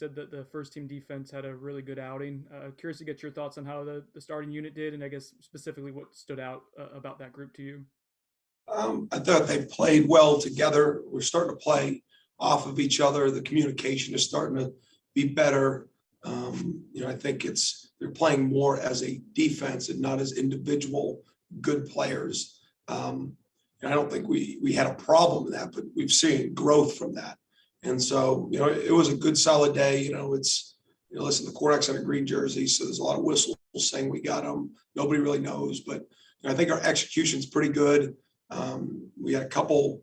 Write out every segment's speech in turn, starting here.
said that the first team defense had a really good outing. Curious to get your thoughts on how the starting unit did, and I guess specifically what stood out about that group to you. I thought they played well together. We're starting to play off of each other. The communication is starting to be better. I think they're playing more as a defense and not as individual good players. And I don't think we had a problem with that, but we've seen growth from that. And so, it was a good solid day. Listen, the quarterbacks had a green jersey, so there's a lot of whistles saying we got them. Nobody really knows, but I think our execution's pretty good. We had a couple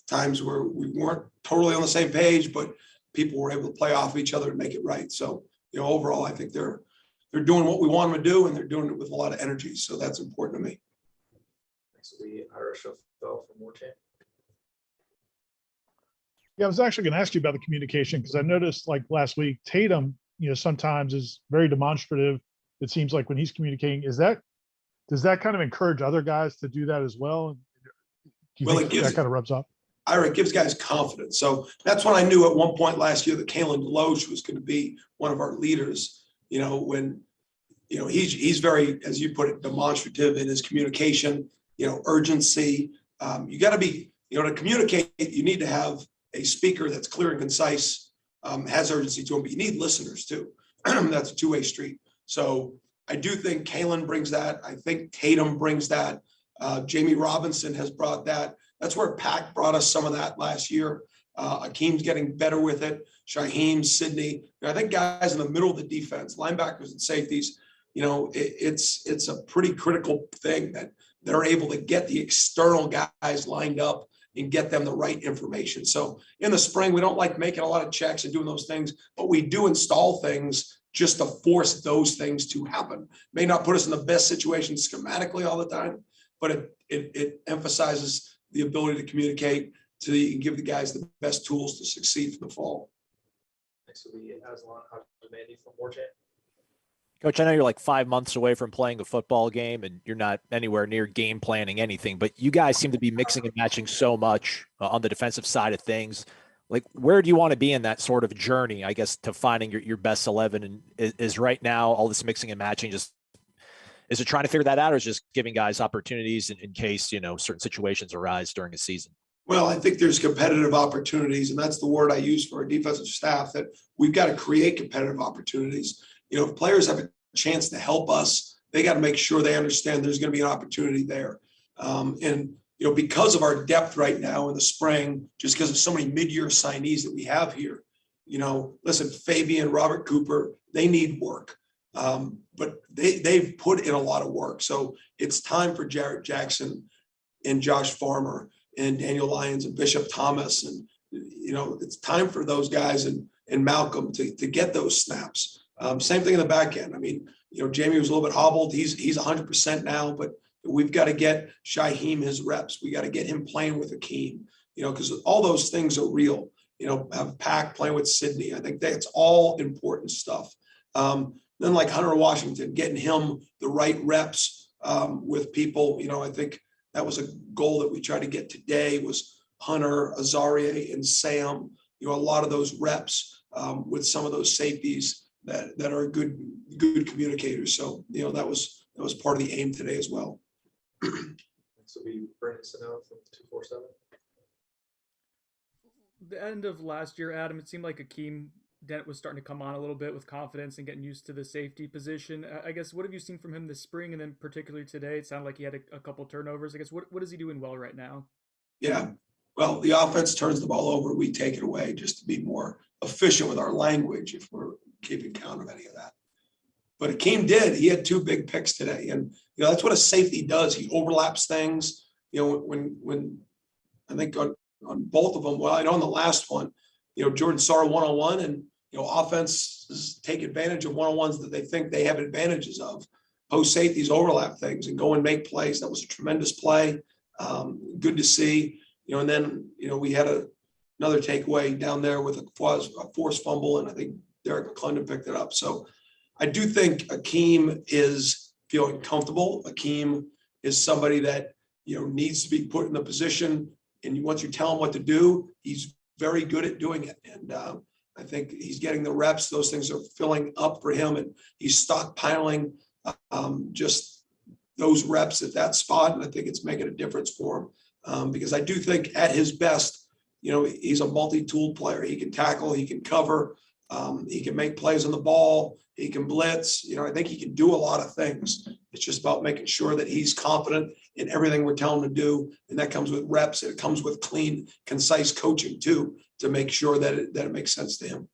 times where we weren't totally on the same page, but people were able to play off each other and make it right. So, overall, I think they're doing what we want them to do, and they're doing it with a lot of energy. So that's important to me. Next will be Quayshon Fuller from Warchant. Yeah, I was actually going to ask you about the communication because I noticed like last week, Tatum, sometimes is very demonstrative. It seems like when he's communicating, does that kind of encourage other guys to do that as well? Do you think that kind of rubs off? It gives guys confidence. So that's when I knew at one point last year that Kalen DeLoach was going to be one of our leaders. When he's very, as you put it, demonstrative in his communication. Urgency. You got to be, to communicate. You need to have a speaker that's clear and concise, has urgency to him, but you need listeners too. That's a two-way street. So I do think Kalen brings that. I think Tatum brings that. Jamie Robinson has brought that. That's where Pack brought us some of that last year. Akeem's getting better with it. Shaheem, Sidney. I think guys in the middle of the defense, linebackers and safeties, it's a pretty critical thing that they're able to get the external guys lined up and get them the right information. So in the spring, we don't like making a lot of checks and doing those things, but we do install things just to force those things to happen. May not put us in the best situation schematically all the time, but it emphasizes the ability to communicate to give the guys the best tools to succeed for the fall. Next will be Aslan Hajimandi from Warchant. Coach, I know you're like 5 months away from playing a football game and you're not anywhere near game planning anything, but you guys seem to be mixing and matching so much on the defensive side of things. Like, where do you want to be in that sort of journey, I guess, to finding your best 11? And is right now all this mixing and matching is it trying to figure that out, or is it just giving guys opportunities in case, certain situations arise during a season? Well, I think there's competitive opportunities, and that's the word I use for our defensive staff, that we've got to create competitive opportunities. If players have a chance to help us, they got to make sure they understand there's going to be an opportunity there. Because of our depth right now in the spring, just because of so many mid-year signees that we have here, listen, Fabian, Robert Cooper, they need work. But they've put in a lot of work. So it's time for Jarrett Jackson and Josh Farmer and Daniel Lyons and Bishop Thomas. And, it's time for those guys and Malcolm to get those snaps. Same thing in the back end. I mean, Jamie was a little bit hobbled. He's 100% now, but we've got to get Shaheem his reps. We got to get him playing with Akeem, because all those things are real. Have Pack playing with Sidney. I think that's all important stuff. Then like Hunter Washington, getting him the right reps with people. I think that was a goal that we tried to get today was Hunter, Azaria, and Sam. A lot of those reps with some of those safeties that are good communicators. So that was part of the aim today as well. Next will be Brandon Seminoles from 247. The end of last year, Adam, it seemed like Akeem Dent was starting to come on a little bit with confidence and getting used to the safety position. I guess, what have you seen from him this spring, and then particularly today? It sounded like he had a couple turnovers. I guess, what is he doing well right now? Yeah, well, the offense turns the ball over. We take it away just to be more efficient with our language if we're keeping count of any of that. But Akeem did. He had 2 big picks today. And, that's what a safety does. He overlaps things. When I think on both of them, well, I know on the last one, Jordan saw a one-on-one, and, offenses take advantage of one-on-ones that they think they have advantages of. Post safeties overlap things and go and make plays. That was a tremendous play. Good to see. And then, we had another takeaway down there with a forced fumble, and I think Derek McClendon picked it up. So I do think Akeem is feeling comfortable. Akeem is somebody that, needs to be put in the position, and once you tell him what to do, he's very good at doing it. And I think he's getting the reps. Those things are filling up for him, and he's stockpiling just those reps at that spot. And I think it's making a difference for him because I do think at his best, he's a multi-tool player. He can tackle, he can cover, he can make plays on the ball, he can blitz. I think he can do a lot of things. It's just about making sure that he's confident in everything we're telling him to do. And that comes with reps. It comes with clean, concise coaching too, to make sure that it makes sense to him.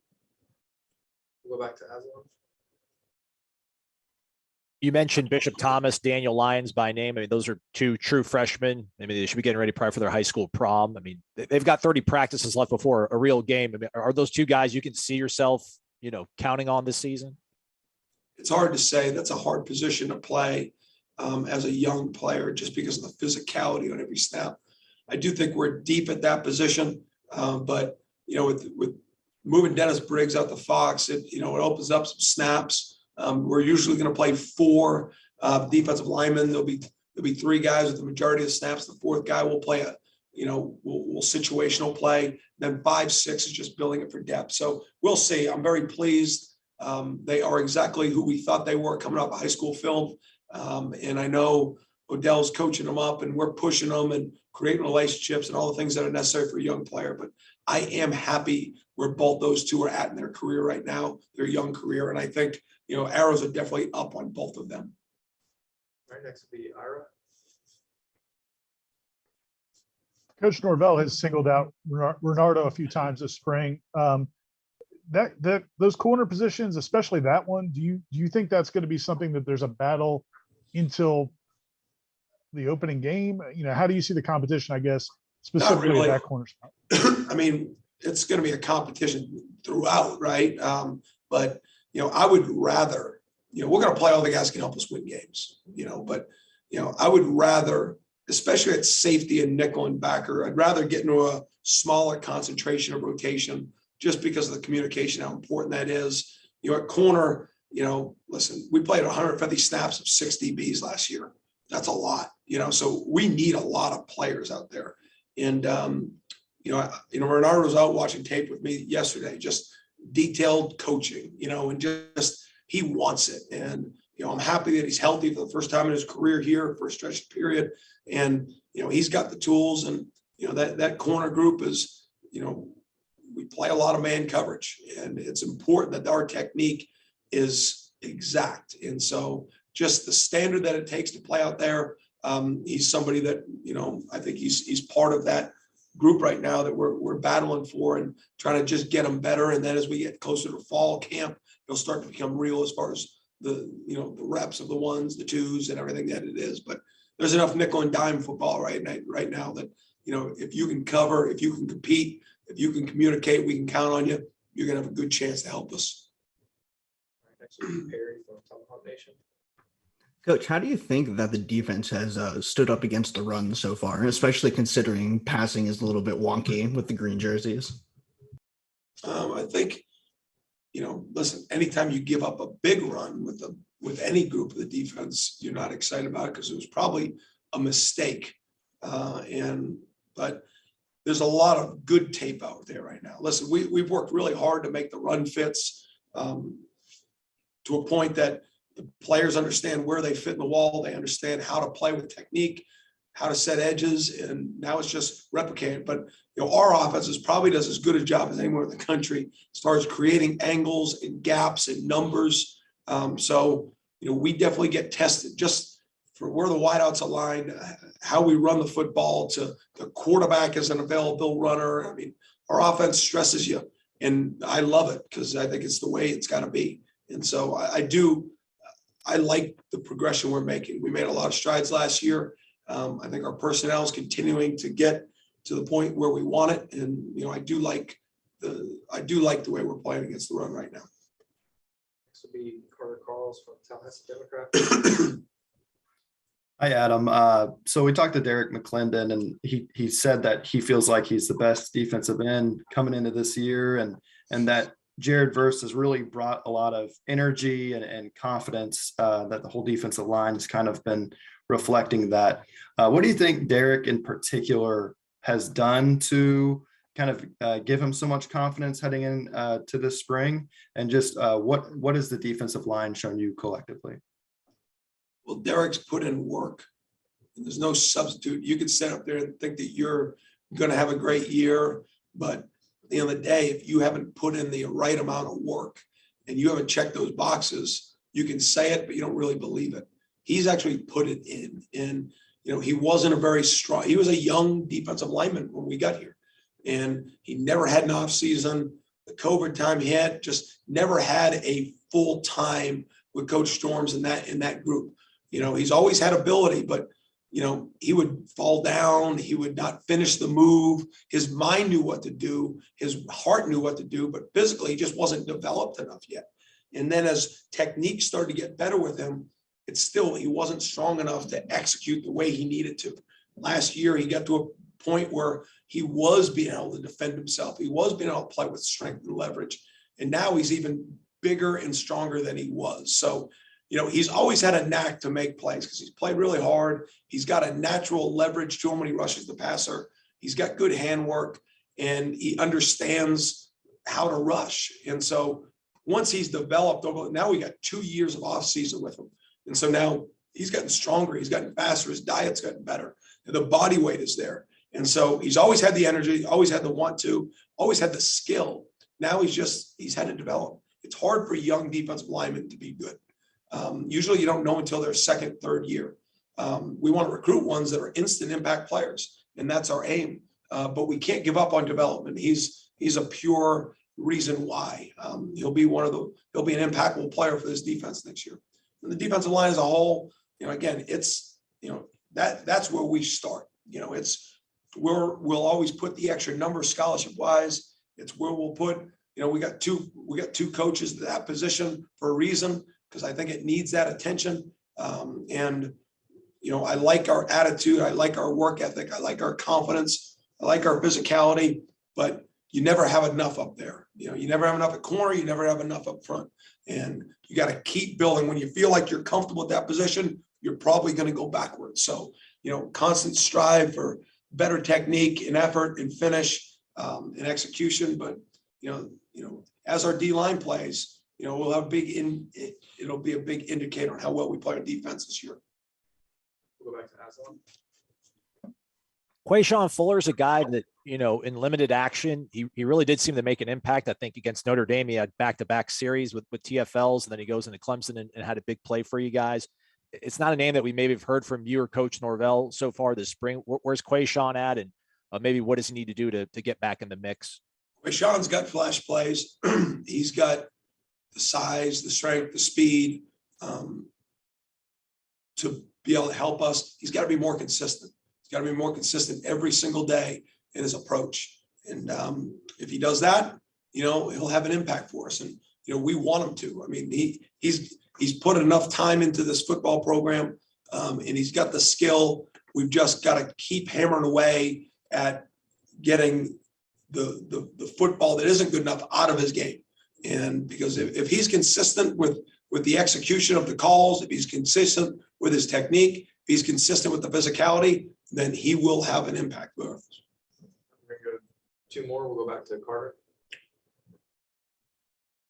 We'll go back to Aslan. You mentioned Bishop Thomas, Daniel Lyons by name. I mean, those are two true freshmen. I mean, they should be getting ready probably for their high school prom. I mean, they've got 30 practices left before a real game. I mean, are those two guys you can see yourself, counting on this season? It's hard to say. That's a hard position to play as a young player just because of the physicality on every snap. I do think we're deep at that position. But, with moving Dennis Briggs out the Fox, it opens up some snaps. We're usually going to play 4 defensive linemen. There'll be 3 guys with the majority of the snaps. The 4th guy will play we'll situational play. Then 5, 6 is just building it for depth. So we'll see. I'm very pleased. They are exactly who we thought they were coming off of high school film. And I know Odell's coaching them up, and we're pushing them and creating relationships and all the things that are necessary for a young player. But I am happy where both those two are at in their career right now, their young career. And I think, arrows are definitely up on both of them. All right, next will be Ira. Coach Norvell has singled out Renardo a few times this spring. Those corner positions, especially that one, do you think that's going to be something that there's a battle until the opening game? How do you see the competition, I guess, specifically really. at that corner spot? I mean, it's going to be a competition throughout, right? But I would rather, we're going to play all the guys who can help us win games, but I would rather, especially at safety and nickel and backer, I'd rather get into a smaller concentration of rotation just because of the communication, how important that is. At corner, listen, we played 150 snaps of 6 DBs last year. That's a lot, so we need a lot of players out there. And, Renardo was out watching tape with me yesterday, just detailed coaching, and just, he wants it. And, I'm happy that he's healthy for the first time in his career here for a stretched period. And, he's got the tools, and, that corner group is, we play a lot of man coverage, and it's important that our technique is exact. And so just the standard that it takes to play out there, he's somebody that, I think he's part of that group right now that we're battling for and trying to just get him better. And then as we get closer to fall camp, he'll start to become real as far as the reps of the 1s, the 2s, and everything that it is. But there's enough nickel and dime football right now that, if you can cover, if you can compete, if you can communicate, we can count on you. You're going to have a good chance to help us. All right, next will be Perry from Tomahawk Nation. Coach, how do you think that the defense has stood up against the run so far, especially considering passing is a little bit wonky with the green jerseys? I think, listen, anytime you give up a big run with any group of the defense, you're not excited about it because it was probably a mistake. But there's a lot of good tape out there right now. Listen, we've worked really hard to make the run fits to a point that the players understand where they fit in the wall. They understand how to play with technique, how to set edges, and now it's just replicated. But our offense probably does as good a job as anywhere in the country as far as creating angles and gaps and numbers. So we definitely get tested just for where the wideouts align, how we run the football, to the quarterback as an available runner. I mean, our offense stresses you, and I love it because I think it's the way it's got to be. And so I like the progression we're making. We made a lot of strides last year. I think our personnel is continuing to get to the point where we want it. And, I do like the way we're playing against the run right now. Next will be Carter Carls from Tallahassee Democrat. Hi, Adam. So we talked to Derek McClendon, and he said that he feels like he's the best defensive end coming into this year, and that Jared Verse has really brought a lot of energy and confidence, that the whole defensive line has kind of been reflecting that. What do you think Derek in particular has done to kind of give him so much confidence heading in to this spring? And just what has the defensive line shown you collectively? Well, Derek's put in work. And there's no substitute. You could sit up there and think that you're going to have a great year, but at the end of the day, if you haven't put in the right amount of work and you haven't checked those boxes, you can say it, but you don't really believe it. He's actually put it in. And, he wasn't a very strong, he was a young defensive lineman when we got here. And he never had an off season. The COVID time he had just never had a full time with Coach Storms in that group. He's always had ability, but he would fall down. He would not finish the move. His mind knew what to do. His heart knew what to do, but physically he just wasn't developed enough yet. And then as technique started to get better with him, he wasn't strong enough to execute the way he needed to. Last year, he got to a point where he was being able to defend himself. He was being able to play with strength and leverage. And now he's even bigger and stronger than he was. So, he's always had a knack to make plays because he's played really hard. He's got a natural leverage to him when he rushes the passer. He's got good handwork and he understands how to rush. And so once he's developed now we got 2 years of off season with him. And so now he's gotten stronger. He's gotten faster. His diet's gotten better. And the body weight is there. And so he's always had the energy, always had the want to, always had the skill. Now he's had to develop. It's hard for young defensive linemen to be good. Usually you don't know until their second, third year. We want to recruit ones that are instant impact players, and that's our aim. But we can't give up on development. He's a pure reason why. He'll be an impactful player for this defense next year. And the defensive line as a whole, again, it's that's where we start. It's where we'll always put the extra number scholarship wise. It's where we'll put. We got two coaches at that position for a reason, because I think it needs that attention. And I like our attitude. I like our work ethic. I like our confidence. I like our physicality. But you never have enough up there. You never have enough at corner. You never have enough up front. And you got to keep building. When you feel like you're comfortable at that position, you're probably going to go backwards. So, constant strive for better technique and effort and finish and execution. But, as our D line plays, we'll have it'll be a big indicator on how well we play our defense this year. We'll go back to Aslan. Quayshon Fuller is a guy that, in limited action, he really did seem to make an impact. I think against Notre Dame, he had back-to-back series with TFLs, and then he goes into Clemson and had a big play for you guys. It's not a name that we maybe have heard from you or Coach Norvell so far this spring. Where's Quayshon at, and maybe what does he need to do to get back in the mix? Quayshon's got flash plays. He's got the size, the strength, the speed to be able to help us. He's got to be more consistent. He's got to be more consistent every single day in his approach. And if he does that, he'll have an impact for us. And, we want him to. I mean, he's put enough time into this football program and he's got the skill. We've just got to keep hammering away at getting the football that isn't good enough out of his game. And because if he's consistent with the execution of the calls, if he's consistent with his technique, if he's consistent with the physicality, then he will have an impact with us. We're going to go 2 more. We'll go back to Carter.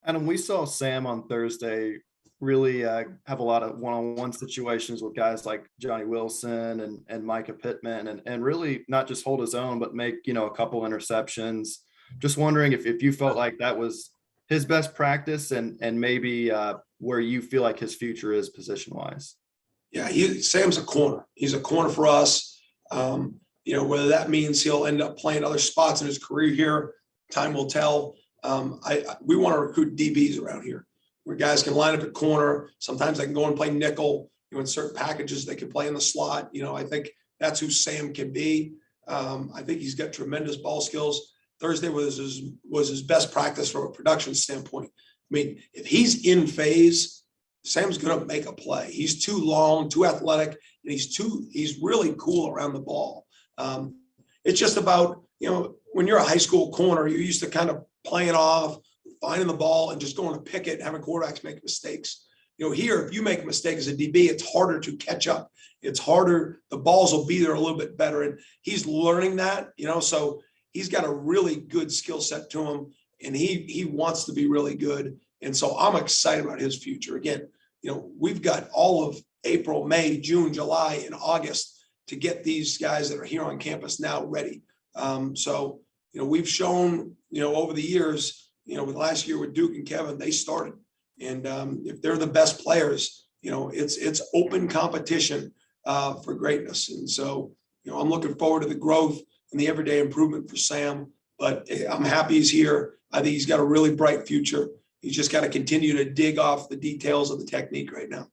Adam, we saw Sam on Thursday really have a lot of one-on-one situations with guys like Johnny Wilson and Micah Pittman and really not just hold his own, but make, a couple interceptions. Just wondering if you felt like that was his best practice and maybe where you feel like his future is position-wise. Yeah, Sam's a corner. He's a corner for us. Whether that means he'll end up playing other spots in his career here, time will tell. We want to recruit DBs around here where guys can line up at corner. Sometimes they can go and play nickel. In certain packages, they can play in the slot. I think that's who Sam can be. I think he's got tremendous ball skills. Thursday was his best practice from a production standpoint. I mean, if he's in phase, Sam's going to make a play. He's too long, too athletic, and he's really cool around the ball. It's just about, when you're a high school corner, you're used to kind of playing off, finding the ball and just going to pick it and having quarterbacks make mistakes. Here, if you make a mistake as a DB, it's harder to catch up. It's harder. The balls will be there a little bit better. And he's learning that, so he's got a really good skill set to him, and he wants to be really good. And so I'm excited about his future. Again, we've got all of April, May, June, July, and August to get these guys that are here on campus now ready. So we've shown, over the years, with last year with Duke and Kevin, they started. And if they're the best players, it's open competition for greatness. And so, I'm looking forward to the growth and the everyday improvement for Sam. But I'm happy he's here. I think he's got a really bright future. He's just got to continue to dig off the details of the technique right now.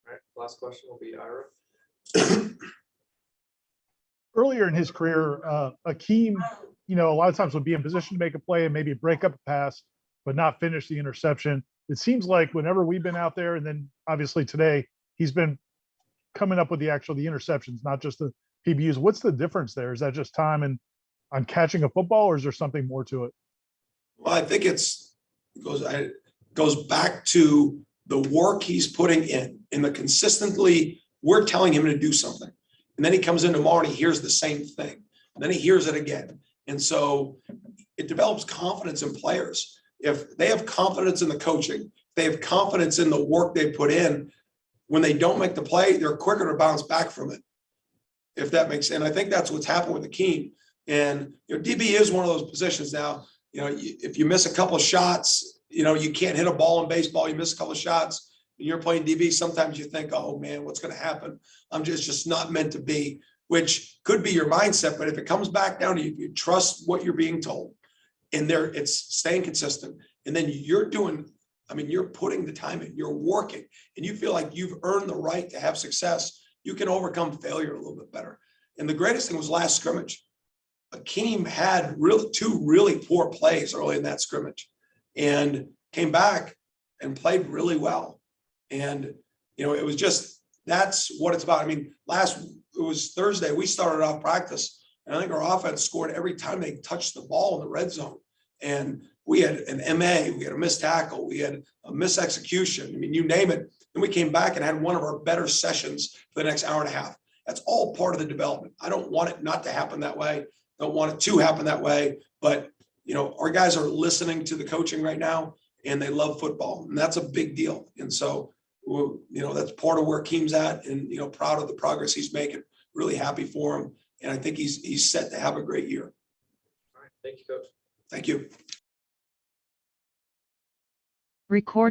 All right, last question will be Ira. Earlier in his career, Akeem, a lot of times would be in position to make a play and maybe break up a pass, but not finish the interception. It seems like whenever we've been out there, and then obviously today, he's been coming up with the interceptions, not just the PBUs. What's the difference there? Is that just time and on catching a football, or is there something more to it? Well, I think it goes back to the work he's putting in and the consistently we're telling him to do something. And then he comes in tomorrow and he hears the same thing. And then he hears it again. And so it develops confidence in players. If they have confidence in the coaching, they have confidence in the work they put in, when they don't make the play, they're quicker to bounce back from it. If that makes sense. And I think that's what's happened with Akeem. And DB is one of those positions now. If you miss a couple of shots, you can't hit a ball in baseball. You miss a couple of shots, and you're playing DB. Sometimes you think, oh man, what's going to happen? I'm just not meant to be, which could be your mindset. But if it comes back down to you trust what you're being told, and it's staying consistent, and then you're putting the time in, you're working, and you feel like you've earned the right to have success, you can overcome failure a little bit better. And the greatest thing was last scrimmage. Akeem had two really poor plays early in that scrimmage and came back and played really well. And, it was just, that's what it's about. It was Thursday, we started off practice, and I think our offense scored every time they touched the ball in the red zone. And we had an MA, we had a missed tackle, we had a missed execution. You name it. And we came back and had one of our better sessions for the next hour and a half. That's all part of the development. I don't want it not to happen that way. Don't want it to happen that way. But, our guys are listening to the coaching right now, and they love football. And that's a big deal. And so, that's part of where Akeem's at, and, proud of the progress he's making. Really happy for him. And I think he's set to have a great year. All right. Thank you, Coach. Thank you. Recording.